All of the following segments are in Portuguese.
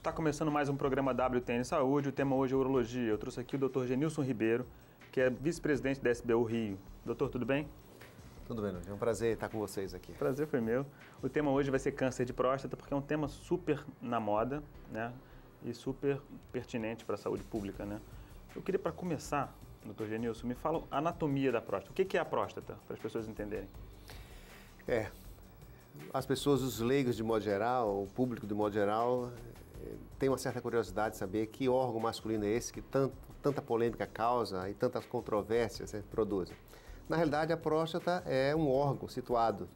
Está começando mais um programa WTN Saúde. O tema hoje é urologia. Eu trouxe aqui o Dr. Genilson Ribeiro, que é vice-presidente da SBU Rio. Doutor, tudo bem? Tudo bem, é um prazer estar com vocês aqui. Prazer foi meu. O tema hoje vai ser câncer de próstata, porque é um tema super na moda, né? E super pertinente para a saúde pública, né? Eu queria, para começar, Dr. Genilson, me fala a anatomia da próstata. O que é a próstata, para as pessoas entenderem? As pessoas, os leigos de modo geral, o público de modo geral, tem uma certa curiosidade de saber que órgão masculino é esse que tanta polêmica causa e tantas controvérsias produz. Na realidade, a próstata é um órgão situado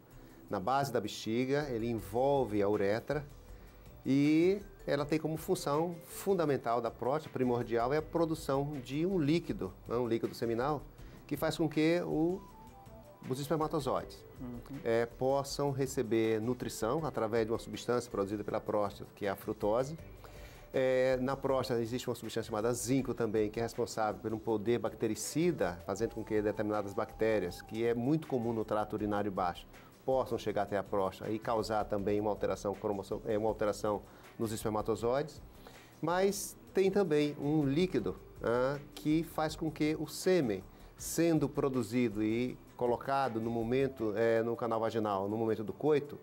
na base da bexiga, ele envolve a uretra e ela tem como função fundamental da próstata, primordial, é a produção de um líquido seminal, que faz com que os espermatozoides possam receber nutrição através de uma substância produzida pela próstata, que é a frutose. Na próstata existe uma substância chamada zinco também, que é responsável por um poder bactericida, fazendo com que determinadas bactérias, que é muito comum no trato urinário baixo, possam chegar até a próstata e causar também uma alteração nos espermatozoides. Mas tem também um líquido que faz com que o sêmen, sendo produzido e colocado no momento, no canal vaginal, no momento do coito,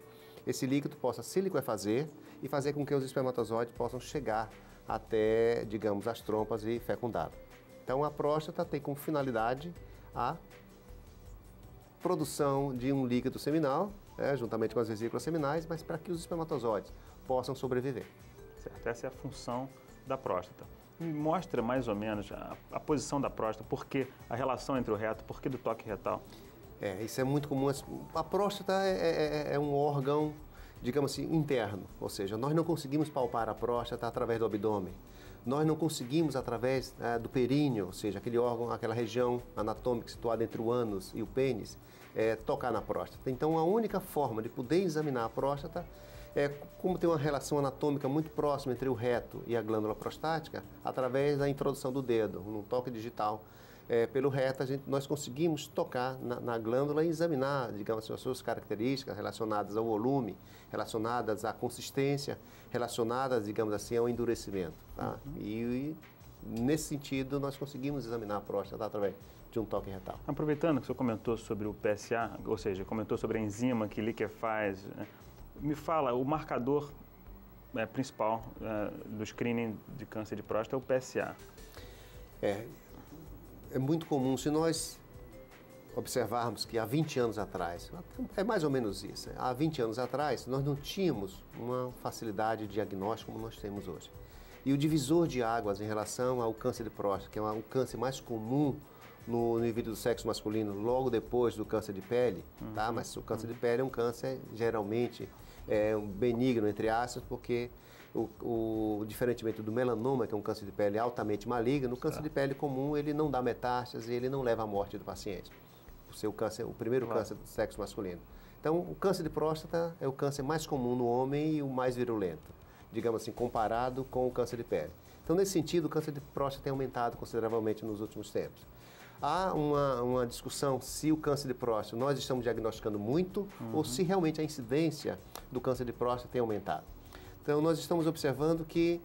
esse líquido possa se liquefazer e fazer com que os espermatozoides possam chegar até, digamos, as trompas e fecundá-lo. Então a próstata tem como finalidade a produção de um líquido seminal, juntamente com as vesículas seminais, mas para que os espermatozoides possam sobreviver. Certo, essa é a função da próstata. Me mostra mais ou menos a posição da próstata, por que a relação entre o reto, por que do toque retal? Isso é muito comum. A próstata é um órgão, digamos assim, interno, ou seja, nós não conseguimos palpar a próstata através do abdômen. Nós não conseguimos através do períneo, ou seja, aquele órgão, aquela região anatômica situada entre o ânus e o pênis, tocar na próstata. Então a única forma de poder examinar a próstata como tem uma relação anatômica muito próxima entre o reto e a glândula prostática, através da introdução do dedo, num toque digital. Pelo reto, nós conseguimos tocar na glândula e examinar, digamos assim, as suas características relacionadas ao volume, relacionadas à consistência, relacionadas, digamos assim, ao endurecimento. Tá? E nesse sentido, nós conseguimos examinar a próstata através de um toque retal. Aproveitando que o senhor comentou sobre o PSA, ou seja, comentou sobre a enzima que liquefaz, me fala, o marcador principal do screening de câncer de próstata é o PSA. É muito comum, se nós observarmos que há 20 anos atrás, é mais ou menos isso, há 20 anos atrás nós não tínhamos uma facilidade de diagnóstico como nós temos hoje. E o divisor de águas em relação ao câncer de próstata, que é o câncer mais comum no indivíduo do sexo masculino, logo depois do câncer de pele, tá? Mas o câncer de pele é um câncer geralmente benigno, entre aspas, porque diferentemente do melanoma, que é um câncer de pele altamente maligno, o câncer de pele comum ele não dá metástase e ele não leva à morte do paciente, por ser o primeiro câncer do sexo masculino. Então, o câncer de próstata é o câncer mais comum no homem e o mais virulento, digamos assim, comparado com o câncer de pele. Então, nesse sentido, o câncer de próstata tem aumentado consideravelmente nos últimos tempos. Há uma discussão se o câncer de próstata nós estamos diagnosticando muito ou se realmente a incidência do câncer de próstata tem aumentado. Então, nós estamos observando que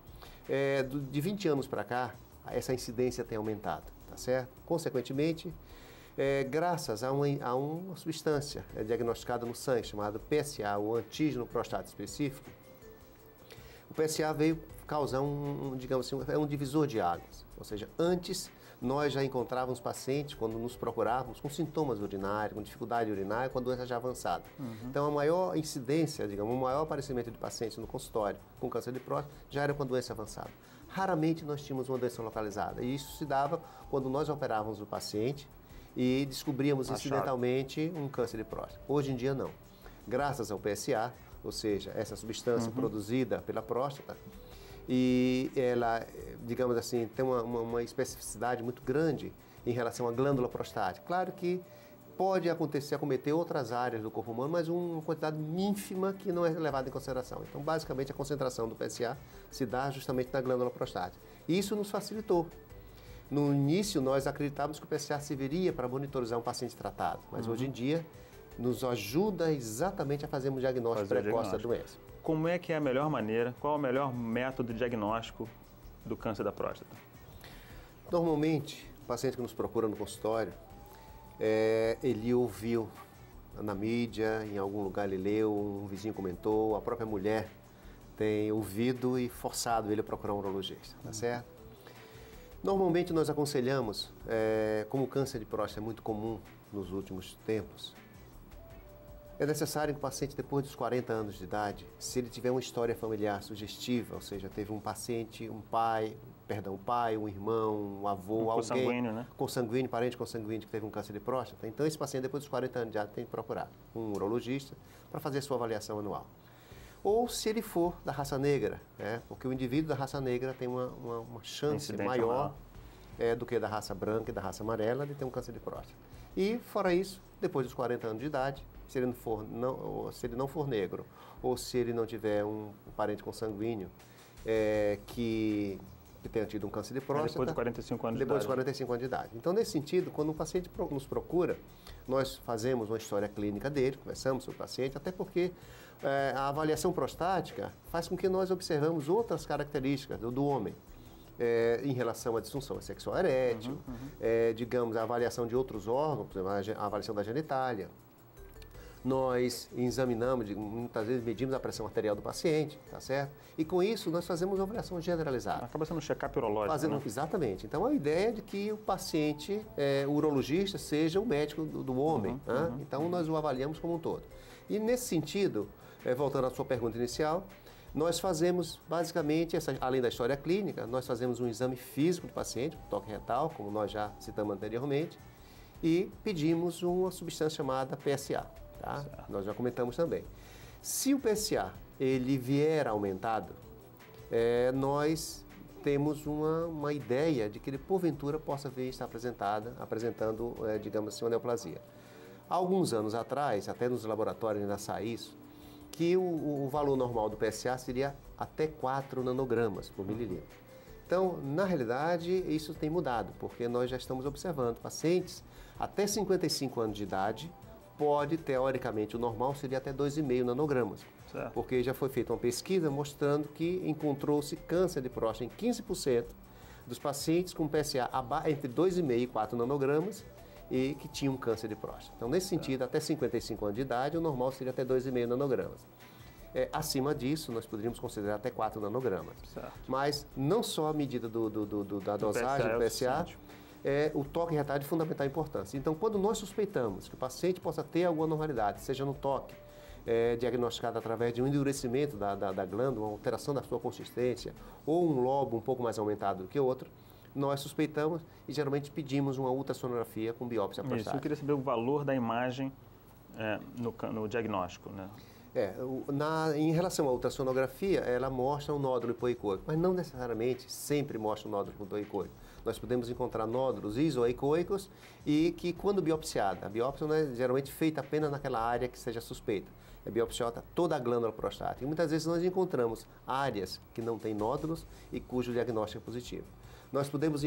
de 20 anos para cá, essa incidência tem aumentado, tá certo? Consequentemente, graças a uma substância diagnosticada no sangue chamada PSA, o antígeno prostático específico, o PSA veio causar digamos assim, um divisor de águas. Ou seja, antes nós já encontrávamos pacientes, quando nos procurávamos, com sintomas urinários, com dificuldade urinária, com a doença já avançada. Então a maior incidência, digamos, o maior aparecimento de pacientes no consultório com câncer de próstata já era com a doença avançada. Raramente nós tínhamos uma doença localizada. E isso se dava quando nós operávamos o paciente e descobríamos incidentalmente um câncer de próstata. Hoje em dia não. Graças ao PSA, ou seja, essa substância produzida pela próstata, e ela, digamos assim, tem uma especificidade muito grande em relação à glândula prostática. Claro que pode acometer outras áreas do corpo humano, mas uma quantidade ínfima que não é levada em consideração. Então, basicamente, a concentração do PSA se dá justamente na glândula prostática. E isso nos facilitou. No início, nós acreditávamos que o PSA serviria para monitorizar um paciente tratado, mas hoje em dia nos ajuda exatamente a fazer um diagnóstico precoce da doença. Como é que é a melhor maneira, qual é o melhor método de diagnóstico do câncer da próstata? Normalmente, o paciente que nos procura no consultório, ele ouviu na mídia, em algum lugar ele leu, um vizinho comentou, a própria mulher tem ouvido e forçado ele a procurar um urologista, tá certo? Normalmente nós aconselhamos, como o câncer de próstata é muito comum nos últimos tempos, é necessário que o paciente, depois dos 40 anos de idade, se ele tiver uma história familiar sugestiva, ou seja, teve um paciente, um pai, um irmão, um avô, alguém consanguíneo, né? Consanguíneo, parente consanguíneo que teve um câncer de próstata, então esse paciente, depois dos 40 anos de idade, tem que procurar um urologista para fazer a sua avaliação anual. Ou se ele for da raça negra, porque o indivíduo da raça negra tem uma chance maior do que da raça branca e da raça amarela de ter um câncer de próstata. E, fora isso, depois dos 40 anos de idade, se ele não for negro, ou se ele não tiver um parente consanguíneo que tenha tido um câncer de próstata... Depois de 45 anos de idade. Depois de 45 anos de idade. Então, nesse sentido, quando um paciente nos procura, nós fazemos uma história clínica dele, conversamos sobre o paciente, até porque a avaliação prostática faz com que nós observamos outras características do homem. Em relação à disfunção sexual erétil, digamos, a avaliação de outros órgãos, por exemplo, a avaliação da genitália. Nós examinamos, muitas vezes medimos a pressão arterial do paciente, tá certo? E com isso nós fazemos uma avaliação generalizada. Acaba sendo um check-up urológico, né? Exatamente. Então a ideia é de que o paciente, o urologista, seja o médico do homem. Então nós o avaliamos como um todo. E nesse sentido, voltando à sua pergunta inicial, nós fazemos basicamente, além da história clínica, nós fazemos um exame físico do paciente, toque retal, como nós já citamos anteriormente, e pedimos uma substância chamada PSA. Tá? Nós já comentamos também. Se o PSA ele vier aumentado, nós temos uma ideia de que ele porventura possa vir estar apresentando, digamos assim, uma neoplasia. Há alguns anos atrás, até nos laboratórios ainda sai isso, que o valor normal do PSA seria até 4 nanogramas por mililitro. Então, na realidade, isso tem mudado, porque nós já estamos observando pacientes até 55 anos de idade, pode, teoricamente, o normal seria até 2,5 nanogramas. Certo. Porque já foi feita uma pesquisa mostrando que encontrou-se câncer de próstata em 15% dos pacientes com PSA entre 2,5 e 4 nanogramas e que tinham câncer de próstata. Então, nesse sentido, até 55 anos de idade, o normal seria até 2,5 nanogramas. Acima disso, nós poderíamos considerar até 4 nanogramas. Certo. Mas não só a medida da dosagem do PSA, o toque retal é de fundamental importância. Então, quando nós suspeitamos que o paciente possa ter alguma anormalidade, seja no toque, diagnosticado através de um endurecimento da glândula, uma alteração da sua consistência, ou um lobo um pouco mais aumentado do que o outro, nós suspeitamos e geralmente pedimos uma ultrassonografia com biópsia prostática. Isso, eu queria saber o valor da imagem no diagnóstico, né? Em relação à ultrassonografia, ela mostra um nódulo hipoicôico, mas não necessariamente sempre mostra um nódulo hipoicôico. Nós podemos encontrar nódulos isoicôicos e que, quando biopsiada, a biópsia não é geralmente feita apenas naquela área que seja suspeita. É biopsiada toda a glândula prostática. E muitas vezes nós encontramos áreas que não têm nódulos e cujo diagnóstico é positivo. Nós podemos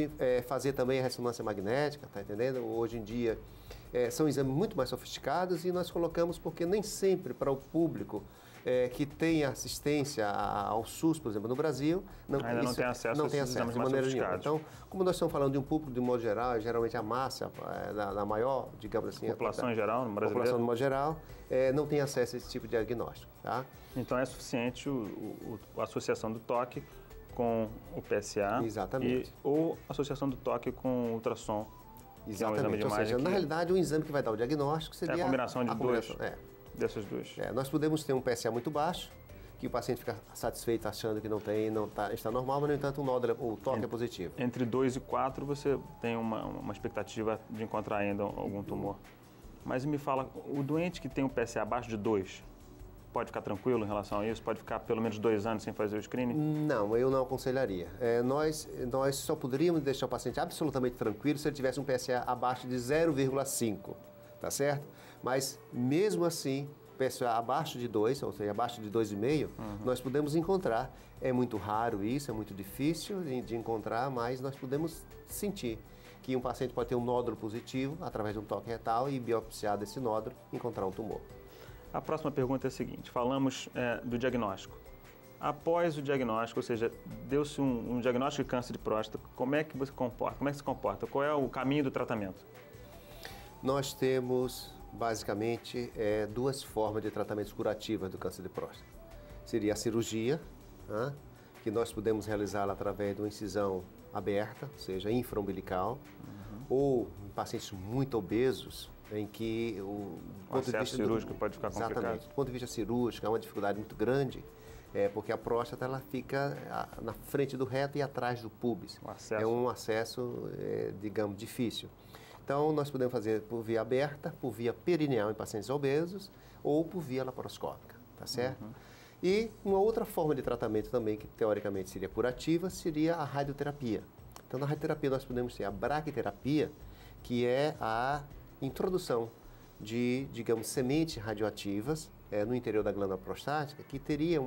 fazer também a ressonância magnética, tá entendendo? Hoje em dia são exames muito mais sofisticados e nós colocamos porque nem sempre para o público que tem assistência ao SUS, por exemplo, no Brasil, não tem acesso a esses exames de mais maneira nenhuma. sofisticados. Então, como nós estamos falando de um público de modo geral, geralmente a massa da maior, digamos assim... População em geral, no brasileiro? População de modo geral, não tem acesso a esse tipo de diagnóstico, tá? Então é suficiente a associação do toque com o PSA. Exatamente. Ou associação do toque com o ultrassom. Exatamente. Que é um exame de imagem na realidade, o exame que vai dar o diagnóstico seria... É a combinação de dessas duas. Nós podemos ter um PSA muito baixo, que o paciente fica satisfeito achando que está normal, mas, no entanto, o toque é positivo. Entre 2 e 4, você tem uma expectativa de encontrar ainda algum tumor. Mas me fala, o doente que tem um PSA abaixo de 2, pode ficar tranquilo em relação a isso? Pode ficar pelo menos 2 anos sem fazer o screening? Não, eu não aconselharia. Nós só poderíamos deixar o paciente absolutamente tranquilo se ele tivesse um PSA abaixo de 0,5, tá certo? Mas, mesmo assim, PSA abaixo de 2, ou seja, abaixo de 2,5, nós podemos encontrar. É muito raro isso, é muito difícil de encontrar, mas nós podemos sentir. que um paciente pode ter um nódulo positivo através de um toque retal e biopsiar desse nódulo e encontrar um tumor. A próxima pergunta é a seguinte, falamos do diagnóstico. Após o diagnóstico, ou seja, deu-se um diagnóstico de câncer de próstata, como é que você comporta? Como é que se comporta? Qual é o caminho do tratamento? Nós temos, basicamente, duas formas de tratamentos curativos do câncer de próstata. Seria a cirurgia, né, que nós podemos realizá-la através de uma incisão aberta, ou seja, infraumbilical, ou em pacientes muito obesos, em que o acesso cirúrgico pode ficar complicado. Exatamente. Do ponto de vista cirúrgico, é uma dificuldade muito grande, porque a próstata ela fica na frente do reto e atrás do púbis. É um acesso, digamos, difícil. Então, nós podemos fazer por via aberta, por via perineal em pacientes obesos ou por via laparoscópica, tá certo? E uma outra forma de tratamento também, que teoricamente seria curativa, seria a radioterapia. Então, na radioterapia nós podemos ter a braquiterapia, que é a introdução de, digamos, sementes radioativas no interior da glândula prostática, que teria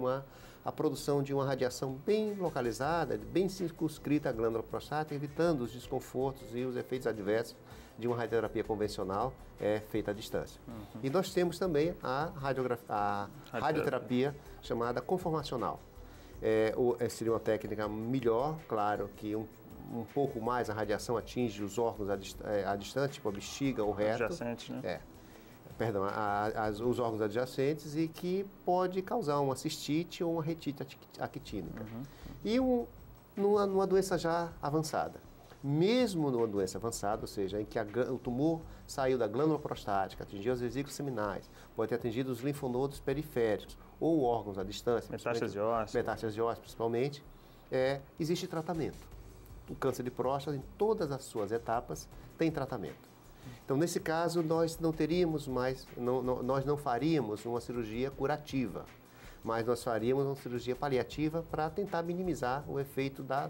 a produção de uma radiação bem localizada, bem circunscrita à glândula prostática, evitando os desconfortos e os efeitos adversos de uma radioterapia convencional feita à distância. E nós temos também a radioterapia chamada conformacional. Seria uma técnica melhor, claro, que um pouco mais a radiação atinge os órgãos à distância, tipo a bexiga, o reto. Adjacentes, né? Perdão, os órgãos adjacentes e que pode causar uma cistite ou uma retite actínica. E numa doença já avançada. Mesmo numa doença avançada, ou seja, em que o tumor saiu da glândula prostática, atingiu as vesículas seminais, pode ter atingido os linfonodos periféricos ou órgãos à distância. Metástase óssea. Metástase óssea, principalmente. Existe tratamento. O câncer de próstata, em todas as suas etapas, tem tratamento. Então, nesse caso, nós não teríamos mais, nós não faríamos uma cirurgia curativa, mas nós faríamos uma cirurgia paliativa para tentar minimizar o efeito da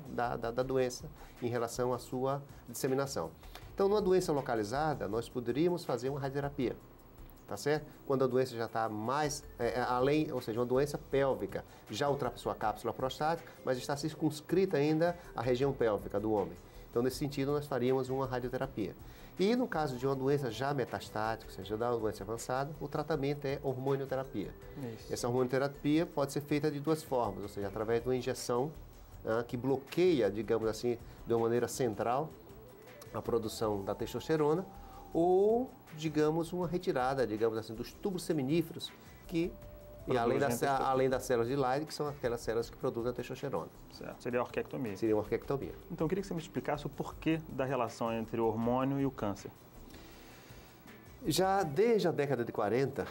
doença em relação à sua disseminação. Então, numa doença localizada, nós poderíamos fazer uma radioterapia, tá certo? Quando a doença já está mais além, ou seja, uma doença pélvica, já ultrapassou a cápsula prostática, mas está circunscrita ainda à região pélvica do homem. Então, nesse sentido, nós faríamos uma radioterapia. E no caso de uma doença já metastática, ou seja, da doença avançada, o tratamento é hormonioterapia. Essa hormonioterapia pode ser feita de duas formas, ou seja, através de uma injeção que bloqueia, digamos assim, de uma maneira central a produção da testosterona, ou, digamos, uma retirada, digamos assim, dos tubos seminíferos e além das células de Leydig, que são aquelas células que produzem a testosterona. Certo. Seria a orquiectomia. Seria uma orquiectomia. Então, eu queria que você me explicasse o porquê da relação entre o hormônio e o câncer. Já desde a década de 40,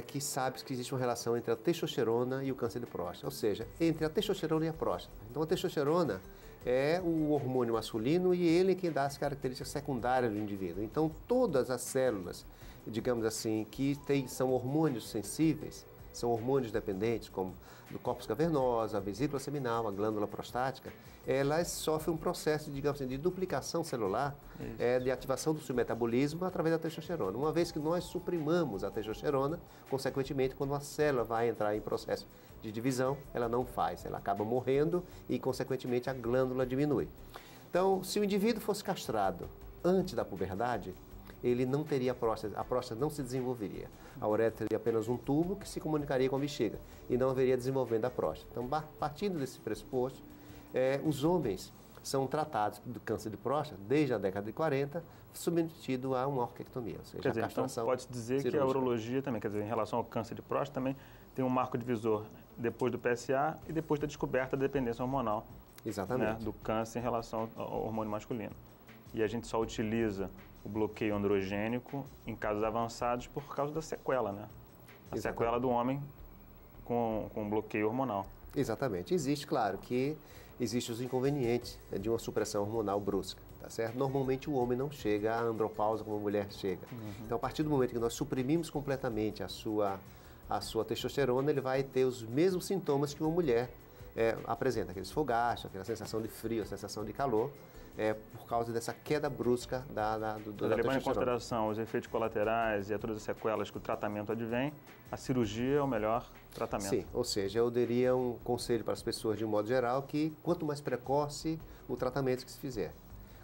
que sabe que existe uma relação entre a testosterona e o câncer de próstata, ou seja, entre a testosterona e a próstata. Então, a testosterona é o hormônio masculino e ele é quem dá as características secundárias do indivíduo. Então, todas as células, digamos assim, que são hormônios sensíveis, são hormônios dependentes, como do corpus cavernoso, a vesícula seminal, a glândula prostática, elas sofrem um processo, digamos assim, de duplicação celular, de ativação do seu metabolismo através da testosterona. Uma vez que nós suprimamos a testosterona, consequentemente, quando uma célula vai entrar em processo de divisão, ela não faz, ela acaba morrendo e, consequentemente, a glândula diminui. Então, se o indivíduo fosse castrado antes da puberdade, ele não teria a próstata não se desenvolveria. A uretra teria apenas um tubo que se comunicaria com a bexiga e não haveria desenvolvimento da próstata. Então, partindo desse pressuposto, os homens são tratados do câncer de próstata desde a década de 40, submetido a uma orquiectomia, ou seja, quer dizer, a castração. Então, pode-se dizer cirúrgica. Que a urologia também, quer dizer, em relação ao câncer de próstata, também tem um marco divisor depois do PSA e depois da descoberta da dependência hormonal. Exatamente. Né, do câncer em relação ao hormônio masculino. E a gente só utiliza o bloqueio androgênico em casos avançados por causa da sequela, né? A sequela do homem com bloqueio hormonal. Exatamente. Existe, claro, que existem os inconvenientes de uma supressão hormonal brusca, tá certo? Normalmente o homem não chega à andropausa como a mulher chega. Então, a partir do momento que nós suprimimos completamente a sua testosterona, ele vai ter os mesmos sintomas que uma mulher apresenta, aqueles fogachos, aquela sensação de frio, a sensação de calor, por causa dessa queda brusca da testosterona. Levando em consideração os efeitos colaterais e todas as sequelas que o tratamento advém, a cirurgia é o melhor tratamento. Sim, ou seja, eu daria um conselho para as pessoas de um modo geral que quanto mais precoce o tratamento que se fizer,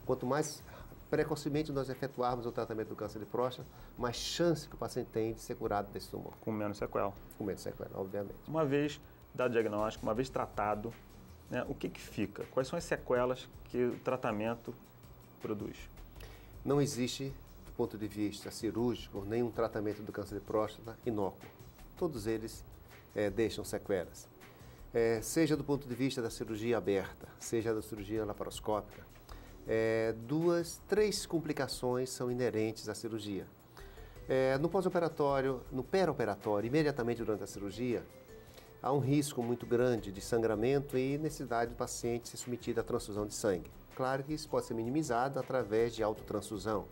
Quanto mais precocemente nós efetuarmos o tratamento do câncer de próstata, mais chance que o paciente tem de ser curado desse tumor. Com menos sequela. Com menos sequela, obviamente. Uma vez dado o diagnóstico, uma vez tratado, né, o que fica? Quais são as sequelas que o tratamento produz? Não existe, do ponto de vista cirúrgico, nenhum tratamento do câncer de próstata inócuo. Todos eles deixam sequelas. Seja do ponto de vista da cirurgia aberta, seja da cirurgia laparoscópica, três complicações são inerentes à cirurgia. No pós-operatório, no pré-operatório, imediatamente durante a cirurgia, há um risco muito grande de sangramento e necessidade do paciente ser submetido à transfusão de sangue. Claro que isso pode ser minimizado através de autotransfusão.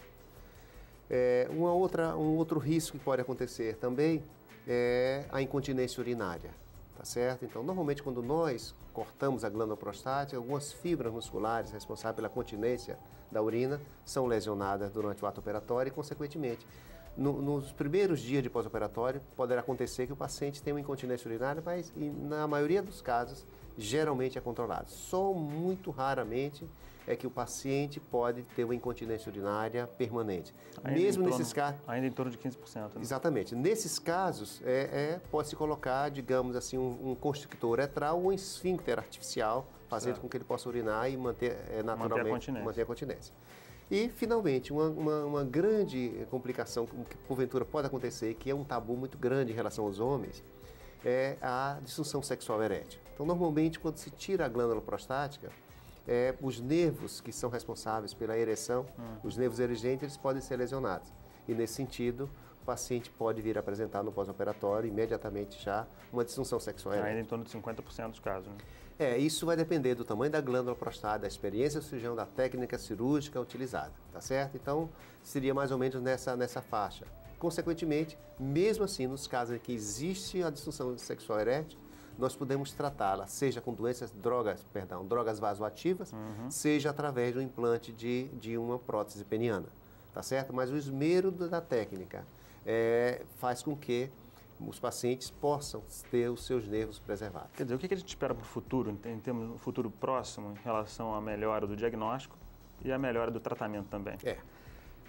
Um outro risco que pode acontecer também é a incontinência urinária, tá certo? Então, normalmente, quando nós cortamos a glândula prostática, algumas fibras musculares responsáveis pela continência da urina são lesionadas durante o ato operatório e, consequentemente, nos primeiros dias de pós-operatório, poderá acontecer que o paciente tenha uma incontinência urinária, mas na maioria dos casos, geralmente é controlado. Só muito raramente é que o paciente pode ter uma incontinência urinária permanente. Mesmo nesses casos... Ainda em torno de 15%. Né? Exatamente. Nesses casos, pode-se colocar, digamos assim, um constrictor uretral ou um esfíncter artificial, fazendo com que ele possa urinar e manter naturalmente manter a continência. E, finalmente, uma grande complicação que porventura pode acontecer, que é um tabu muito grande em relação aos homens, é a disfunção sexual erétil. Então, normalmente, quando se tira a glândula prostática, os nervos que são responsáveis pela ereção, os nervos erigentes, eles podem ser lesionados. E, nesse sentido, o paciente pode vir a apresentar no pós-operatório, imediatamente já, uma disfunção sexual erétil. Ainda em torno de 50% dos casos, né? Isso vai depender do tamanho da glândula prostática, da experiência do cirurgião, da técnica cirúrgica utilizada, tá certo? Então, seria mais ou menos nessa faixa. Consequentemente, mesmo assim, nos casos em que existe a disfunção sexual erétil, nós podemos tratá-la, seja com drogas vasoativas, seja através do implante de uma prótese peniana, tá certo? Mas o esmero da técnica faz com que os pacientes possam ter os seus nervos preservados. Quer dizer, o que a gente espera para o futuro, em termos do futuro próximo, em relação à melhora do diagnóstico e à melhora do tratamento também?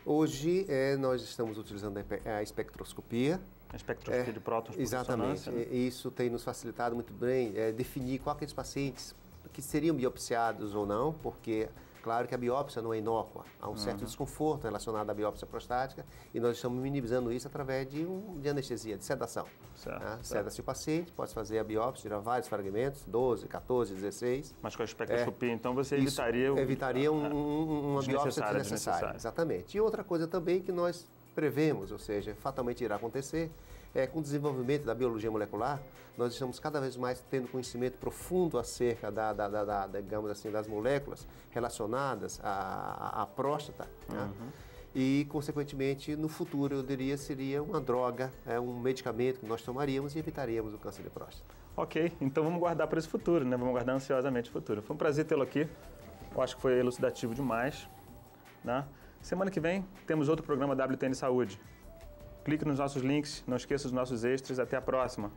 Hoje, nós estamos utilizando a espectroscopia. A espectroscopia de prótons por exatamente. Né? Isso tem nos facilitado muito bem definir qual aqueles pacientes que seriam biopsiados ou não, porque... Claro que a biópsia não é inócua, há um certo desconforto relacionado à biópsia prostática e nós estamos minimizando isso através de anestesia, de sedação. Seda-se o paciente, pode fazer a biópsia, tirar vários fragmentos, 12, 14, 16. Mas com a espectroscopia, então, você evitaria uma biópsia desnecessária. Exatamente. E outra coisa também que nós prevemos, ou seja, fatalmente irá acontecer, com o desenvolvimento da biologia molecular, nós estamos cada vez mais tendo conhecimento profundo acerca digamos assim, das moléculas relacionadas à próstata. Né? E, consequentemente, no futuro, eu diria, seria uma droga, um medicamento que nós tomaríamos e evitaríamos o câncer de próstata. Ok, então vamos guardar para esse futuro, né? Vamos guardar ansiosamente o futuro. Foi um prazer tê-lo aqui. Eu acho que foi elucidativo demais. Né? Semana que vem temos outro programa WTN Saúde. Clique nos nossos links, não esqueça os nossos extras. Até a próxima.